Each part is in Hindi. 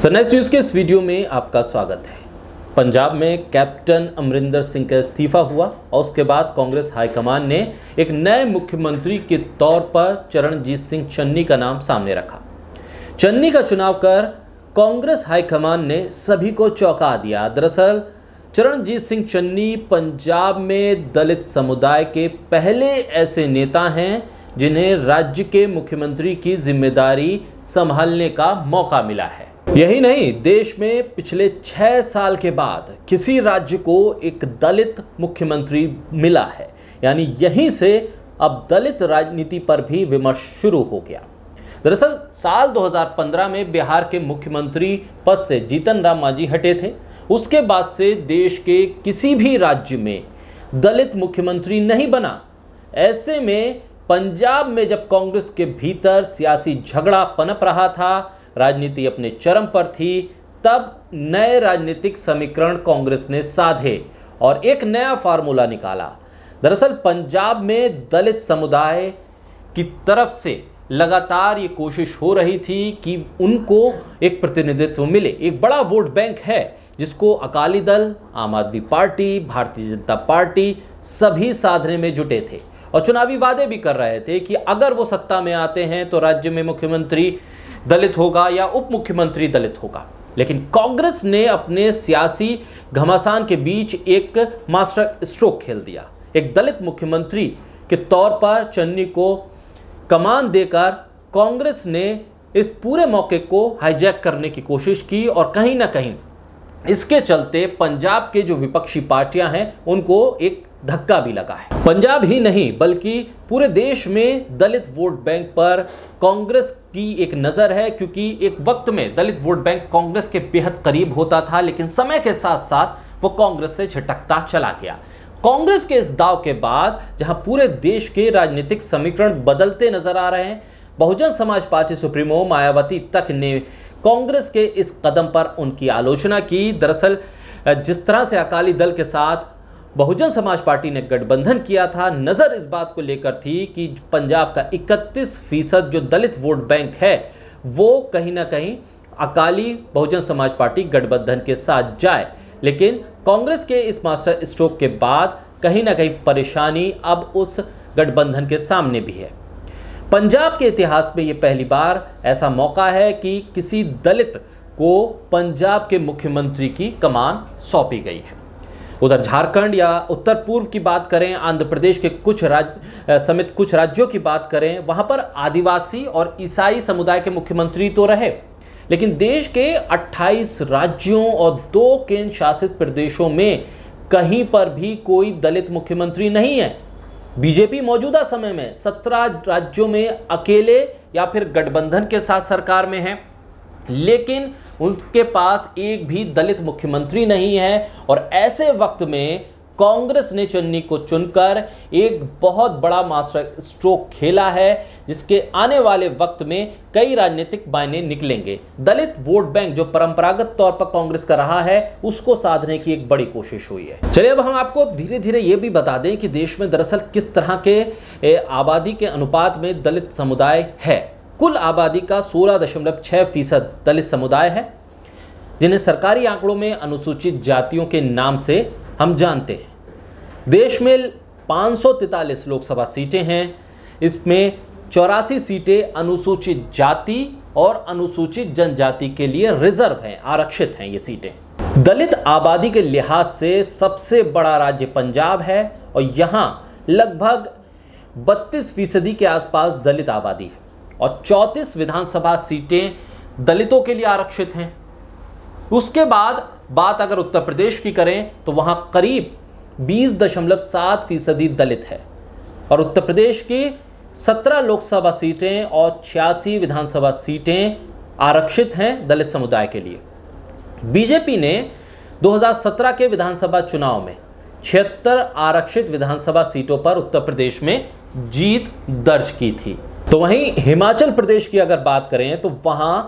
सनराइज न्यूज़ के इस वीडियो में आपका स्वागत है। पंजाब में कैप्टन अमरिंदर सिंह का इस्तीफा हुआ और उसके बाद कांग्रेस हाईकमान ने एक नए मुख्यमंत्री के तौर पर चरणजीत सिंह चन्नी का नाम सामने रखा। चन्नी का चुनाव कर कांग्रेस हाईकमान ने सभी को चौंका दिया। दरअसल चरणजीत सिंह चन्नी पंजाब में दलित समुदाय के पहले ऐसे नेता हैं जिन्हें राज्य के मुख्यमंत्री की जिम्मेदारी संभालने का मौका मिला है। यही नहीं, देश में पिछले 6 साल के बाद किसी राज्य को एक दलित मुख्यमंत्री मिला है, यानी यहीं से अब दलित राजनीति पर भी विमर्श शुरू हो गया। दरअसल साल 2015 में बिहार के मुख्यमंत्री पद से जीतन राम मांझी हटे थे। उसके बाद से देश के किसी भी राज्य में दलित मुख्यमंत्री नहीं बना। ऐसे में पंजाब में जब कांग्रेस के भीतर सियासी झगड़ा पनप रहा था, राजनीति अपने चरम पर थी, तब नए राजनीतिक समीकरण कांग्रेस ने साधे और एक नया फार्मूला निकाला। दरअसल पंजाब में दलित समुदाय की तरफ से लगातार ये कोशिश हो रही थी कि उनको एक प्रतिनिधित्व मिले। एक बड़ा वोट बैंक है जिसको अकाली दल, आम आदमी पार्टी, भारतीय जनता पार्टी सभी साधने में जुटे थे और चुनावी वादे भी कर रहे थे कि अगर वो सत्ता में आते हैं तो राज्य में मुख्यमंत्री दलित होगा या उप मुख्यमंत्री दलित होगा। लेकिन कांग्रेस ने अपने सियासी घमासान के बीच एक मास्टर स्ट्रोक खेल दिया। एक दलित मुख्यमंत्री के तौर पर चन्नी को कमान देकर कांग्रेस ने इस पूरे मौके को हाईजैक करने की कोशिश की और कहीं ना कहीं इसके चलते पंजाब के जो विपक्षी पार्टियां हैं उनको एक धक्का भी लगा है। पंजाब ही नहीं बल्कि पूरे देश में दलित वोट बैंक पर कांग्रेस की एक नजर है, क्योंकि एक वक्त में दलित वोट बैंक कांग्रेस के बेहद करीब होता था, लेकिन समय के साथ साथ वो कांग्रेस से झटकता चला गया। कांग्रेस के इस दाव के बाद जहां पूरे देश के राजनीतिक समीकरण बदलते नजर आ रहे हैं, बहुजन समाज पार्टी सुप्रीमो मायावती तक ने कांग्रेस के इस कदम पर उनकी आलोचना की। दरअसल जिस तरह से अकाली दल के साथ बहुजन समाज पार्टी ने गठबंधन किया था, नजर इस बात को लेकर थी कि पंजाब का 31% जो दलित वोट बैंक है वो कहीं ना कहीं अकाली बहुजन समाज पार्टी गठबंधन के साथ जाए। लेकिन कांग्रेस के इस मास्टर स्ट्रोक के बाद कहीं ना कहीं परेशानी अब उस गठबंधन के सामने भी है। पंजाब के इतिहास में यह पहली बार ऐसा मौका है कि किसी दलित को पंजाब के मुख्यमंत्री की कमान सौंपी गई है। उधर झारखंड या उत्तर पूर्व की बात करें, आंध्र प्रदेश के कुछ राज्य समेत कुछ राज्यों की बात करें, वहां पर आदिवासी और ईसाई समुदाय के मुख्यमंत्री तो रहे, लेकिन देश के 28 राज्यों और 2 केंद्र शासित प्रदेशों में कहीं पर भी कोई दलित मुख्यमंत्री नहीं है। बीजेपी मौजूदा समय में 17 राज्यों में अकेले या फिर गठबंधन के साथ सरकार में है, लेकिन उनके पास एक भी दलित मुख्यमंत्री नहीं है। और ऐसे वक्त में कांग्रेस ने चन्नी को चुनकर एक बहुत बड़ा मास्टर स्ट्रोक खेला है, जिसके आने वाले वक्त में कई राजनीतिक मायने निकलेंगे। दलित वोट बैंक जो परंपरागत तौर पर कांग्रेस का रहा है उसको साधने की एक बड़ी कोशिश हुई है। चलिए अब हम आपको धीरे धीरे ये भी बता दें कि देश में दरअसल किस तरह के आबादी के अनुपात में दलित समुदाय है। कुल आबादी का 16.6% दलित समुदाय है, जिन्हें सरकारी आंकड़ों में अनुसूचित जातियों के नाम से हम जानते हैं। देश में 543 लोकसभा सीटें हैं, इसमें 84 सीटें अनुसूचित जाति और अनुसूचित जनजाति के लिए रिजर्व हैं, आरक्षित हैं ये सीटें। दलित आबादी के लिहाज से सबसे बड़ा राज्य पंजाब है और यहाँ लगभग 32% के आसपास दलित आबादी है और 34 विधानसभा सीटें दलितों के लिए आरक्षित हैं। उसके बाद बात अगर उत्तर प्रदेश की करें तो वहां करीब 20.7% दलित है और उत्तर प्रदेश की 17 लोकसभा सीटें और 86 विधानसभा सीटें आरक्षित हैं दलित समुदाय के लिए। बीजेपी ने 2017 के विधानसभा चुनाव में 76 आरक्षित विधानसभा सीटों पर उत्तर प्रदेश में जीत दर्ज की थी। तो वहीं हिमाचल प्रदेश की अगर बात करें तो वहां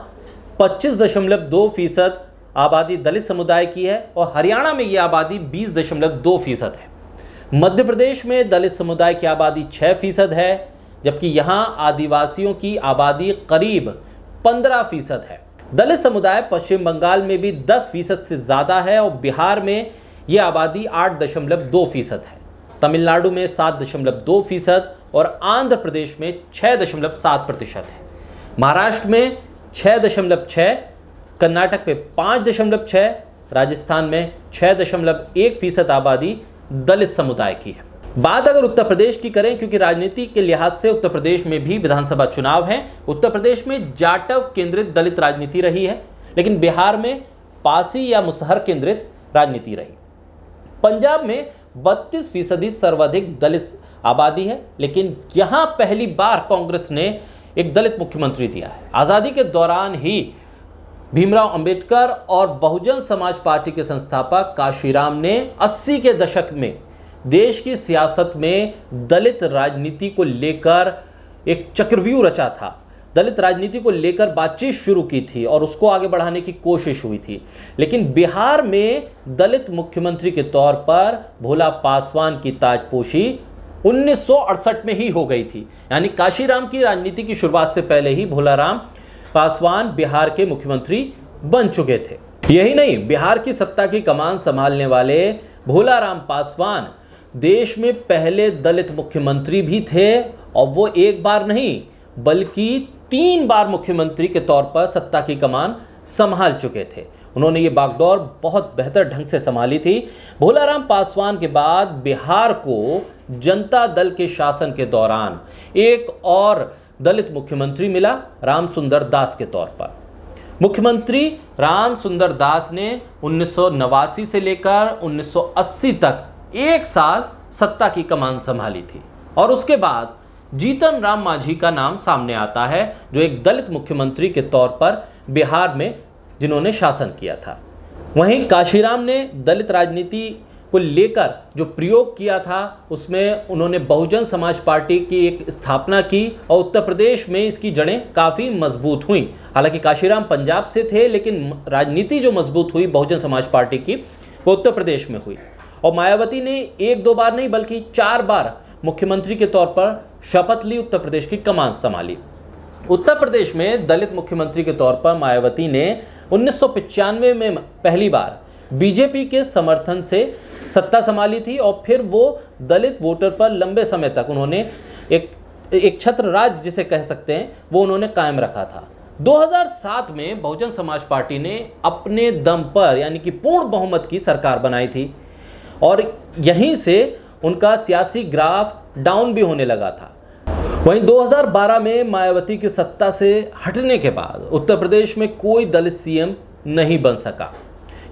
25.2% आबादी दलित समुदाय की है और हरियाणा में यह आबादी 20.2% है। मध्य प्रदेश में दलित समुदाय की आबादी 6% है, जबकि यहां आदिवासियों की आबादी करीब 15% है। दलित समुदाय पश्चिम बंगाल में भी 10% से ज़्यादा है और बिहार में ये आबादी 8.2% है। तमिलनाडु में 7.2% और आंध्र प्रदेश में 6.7% है। महाराष्ट्र में 6.6%, कर्नाटक में 5.6%, राजस्थान में 6.1% आबादी दलित समुदाय की है। बात अगर उत्तर प्रदेश की करें, क्योंकि राजनीति के लिहाज से उत्तर प्रदेश में भी विधानसभा चुनाव हैं, उत्तर प्रदेश में जाटव केंद्रित दलित राजनीति रही है, लेकिन बिहार में पासी या मुसहर केंद्रित राजनीति रही। पंजाब में 32% सर्वाधिक दलित आबादी है, लेकिन यहां पहली बार कांग्रेस ने एक दलित मुख्यमंत्री दिया है। आज़ादी के दौरान ही भीमराव अंबेडकर और बहुजन समाज पार्टी के संस्थापक काशीराम ने 80 के दशक में देश की सियासत में दलित राजनीति को लेकर एक चक्रव्यूह रचा था। दलित राजनीति को लेकर बातचीत शुरू की थी और उसको आगे बढ़ाने की कोशिश हुई थी। लेकिन बिहार में दलित मुख्यमंत्री के तौर पर भोला पासवान की ताजपोशी 1968 में ही हो गई थी। यानी काशीराम की राजनीति की शुरुआत से पहले ही भोलाराम पासवान बिहार के मुख्यमंत्री बन चुके थे। यही नहीं, बिहार की सत्ता की कमान संभालने वाले भोलाराम पासवान देश में पहले दलित मुख्यमंत्री भी थे और वो एक बार नहीं बल्कि 3 बार मुख्यमंत्री के तौर पर सत्ता की कमान संभाल चुके थे। उन्होंने ये बागडोर बहुत बेहतर ढंग से संभाली थी। भोलाराम पासवान के बाद बिहार को जनता दल के शासन के दौरान एक और दलित मुख्यमंत्री मिला, रामसुंदर दास के तौर पर। मुख्यमंत्री रामसुंदर दास ने 1989 से लेकर 1980 तक 1 साल सत्ता की कमान संभाली थी और उसके बाद जीतन राम मांझी का नाम सामने आता है, जो एक दलित मुख्यमंत्री के तौर पर बिहार में जिन्होंने शासन किया था। वहीं काशीराम ने दलित राजनीति को लेकर जो प्रयोग किया था उसमें उन्होंने बहुजन समाज पार्टी की एक स्थापना की और उत्तर प्रदेश में इसकी जड़ें काफ़ी मजबूत हुई। हालांकि काशीराम पंजाब से थे, लेकिन राजनीति जो मजबूत हुई बहुजन समाज पार्टी की वो उत्तर प्रदेश में हुई। और मायावती ने 1-2 बार नहीं बल्कि 4 बार मुख्यमंत्री के तौर पर शपथ ली, उत्तर प्रदेश की कमान संभाली। उत्तर प्रदेश में दलित मुख्यमंत्री के तौर पर मायावती ने 1995 में पहली बार बीजेपी के समर्थन से सत्ता संभाली थी और फिर वो दलित वोटर पर लंबे समय तक उन्होंने एक छत्र राज जिसे कह सकते हैं वो उन्होंने कायम रखा था। 2007 में बहुजन समाज पार्टी ने अपने दम पर यानी कि पूर्ण बहुमत की सरकार बनाई थी और यहीं से उनका सियासी ग्राफ डाउन भी होने लगा था। वहीं 2012 में मायावती की सत्ता से हटने के बाद उत्तर प्रदेश में कोई दलित सीएम नहीं बन सका।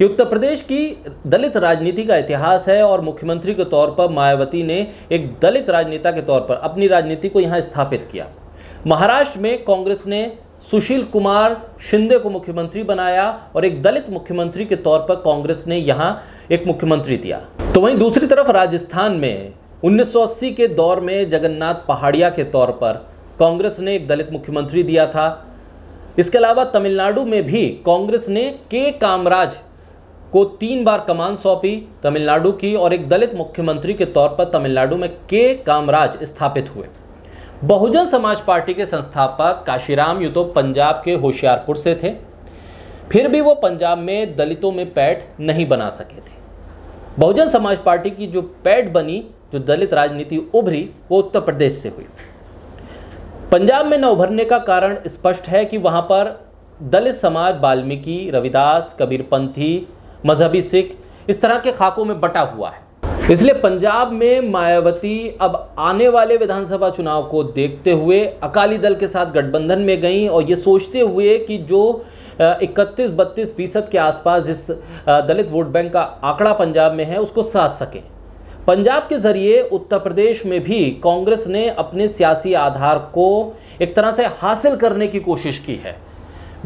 ये उत्तर प्रदेश की दलित राजनीति का इतिहास है और मुख्यमंत्री के तौर पर मायावती ने एक दलित राजनेता के तौर पर अपनी राजनीति को यहाँ स्थापित किया। महाराष्ट्र में कांग्रेस ने सुशील कुमार शिंदे को मुख्यमंत्री बनाया और एक दलित मुख्यमंत्री के तौर पर कांग्रेस ने यहाँ एक मुख्यमंत्री दिया। तो वहीं दूसरी तरफ राजस्थान में 1980 के दौर में जगन्नाथ पहाड़िया के तौर पर कांग्रेस ने एक दलित मुख्यमंत्री दिया था। इसके अलावा तमिलनाडु में भी कांग्रेस ने के कामराज को 3 बार कमान सौंपी तमिलनाडु की और एक दलित मुख्यमंत्री के तौर पर तमिलनाडु में के कामराज स्थापित हुए। बहुजन समाज पार्टी के संस्थापक काशीराम यूं तो पंजाब के होशियारपुर से थे, फिर भी वो पंजाब में दलितों में पैठ नहीं बना सके थे। बहुजन समाज पार्टी की जो पैठ बनी, जो दलित राजनीति उभरी, वो उत्तर प्रदेश से हुई। पंजाब में न उभरने का कारण स्पष्ट है कि वहां पर दलित समाज वाल्मीकि, रविदास, कबीरपंथी, मजहबी सिख इस तरह के खाकों में बटा हुआ है। इसलिए पंजाब में मायावती अब आने वाले विधानसभा चुनाव को देखते हुए अकाली दल के साथ गठबंधन में गई और ये सोचते हुए कि जो 31-32% के आसपास जिस दलित वोट बैंक का आंकड़ा पंजाब में है उसको साध सकें। पंजाब के जरिए उत्तर प्रदेश में भी कांग्रेस ने अपने सियासी आधार को एक तरह से हासिल करने की कोशिश की है।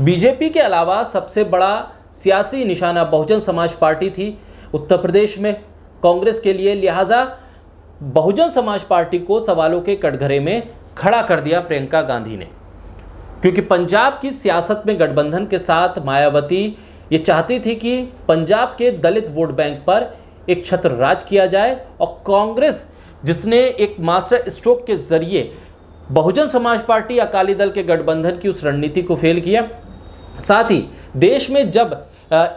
बीजेपी के अलावा सबसे बड़ा सियासी निशाना बहुजन समाज पार्टी थी उत्तर प्रदेश में कांग्रेस के लिए, लिहाजा बहुजन समाज पार्टी को सवालों के कटघरे में खड़ा कर दिया प्रियंका गांधी ने, क्योंकि पंजाब की सियासत में गठबंधन के साथ मायावती ये चाहती थी कि पंजाब के दलित वोट बैंक पर एक छत्र राज किया जाए और कांग्रेस जिसने एक मास्टर स्ट्रोक के जरिए बहुजन समाज पार्टी अकाली दल के गठबंधन की उस रणनीति को फेल किया, साथ ही देश में जब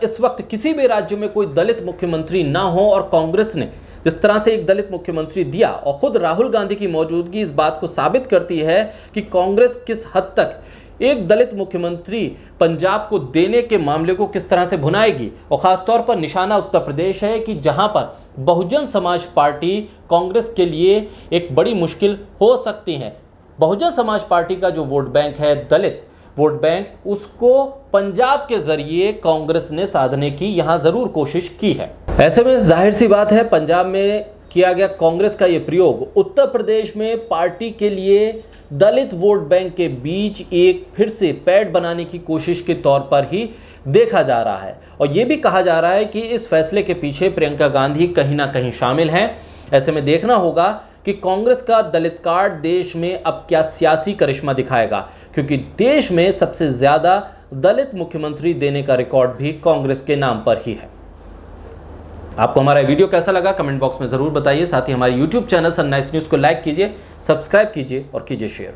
इस वक्त किसी भी राज्य में कोई दलित मुख्यमंत्री ना हो और कांग्रेस ने जिस तरह से एक दलित मुख्यमंत्री दिया और खुद राहुल गांधी की मौजूदगी इस बात को साबित करती है कि कांग्रेस किस हद तक एक दलित मुख्यमंत्री पंजाब को देने के मामले को किस तरह से भुनाएगी। और खासतौर पर निशाना उत्तर प्रदेश है कि जहां पर बहुजन समाज पार्टी कांग्रेस के लिए एक बड़ी मुश्किल हो सकती है। बहुजन समाज पार्टी का जो वोट बैंक है, दलित वोट बैंक, उसको पंजाब के जरिए कांग्रेस ने साधने की यहां जरूर कोशिश की है। ऐसे में जाहिर सी बात है पंजाब में किया गया कांग्रेस का यह प्रयोग उत्तर प्रदेश में पार्टी के लिए दलित वोट बैंक के बीच एक फिर से पैठ बनाने की कोशिश के तौर पर ही देखा जा रहा है। और यह भी कहा जा रहा है कि इस फैसले के पीछे प्रियंका गांधी कहीं ना कहीं शामिल हैं। ऐसे में देखना होगा कि कांग्रेस का दलित कार्ड देश में अब क्या सियासी करिश्मा दिखाएगा, क्योंकि देश में सबसे ज्यादा दलित मुख्यमंत्री देने का रिकॉर्ड भी कांग्रेस के नाम पर ही है। आपको हमारा वीडियो कैसा लगा कमेंट बॉक्स में जरूर बताइए। साथ ही हमारे YouTube चैनल सनराइज न्यूज को लाइक कीजिए, सब्सक्राइब कीजिए और कीजिए शेयर।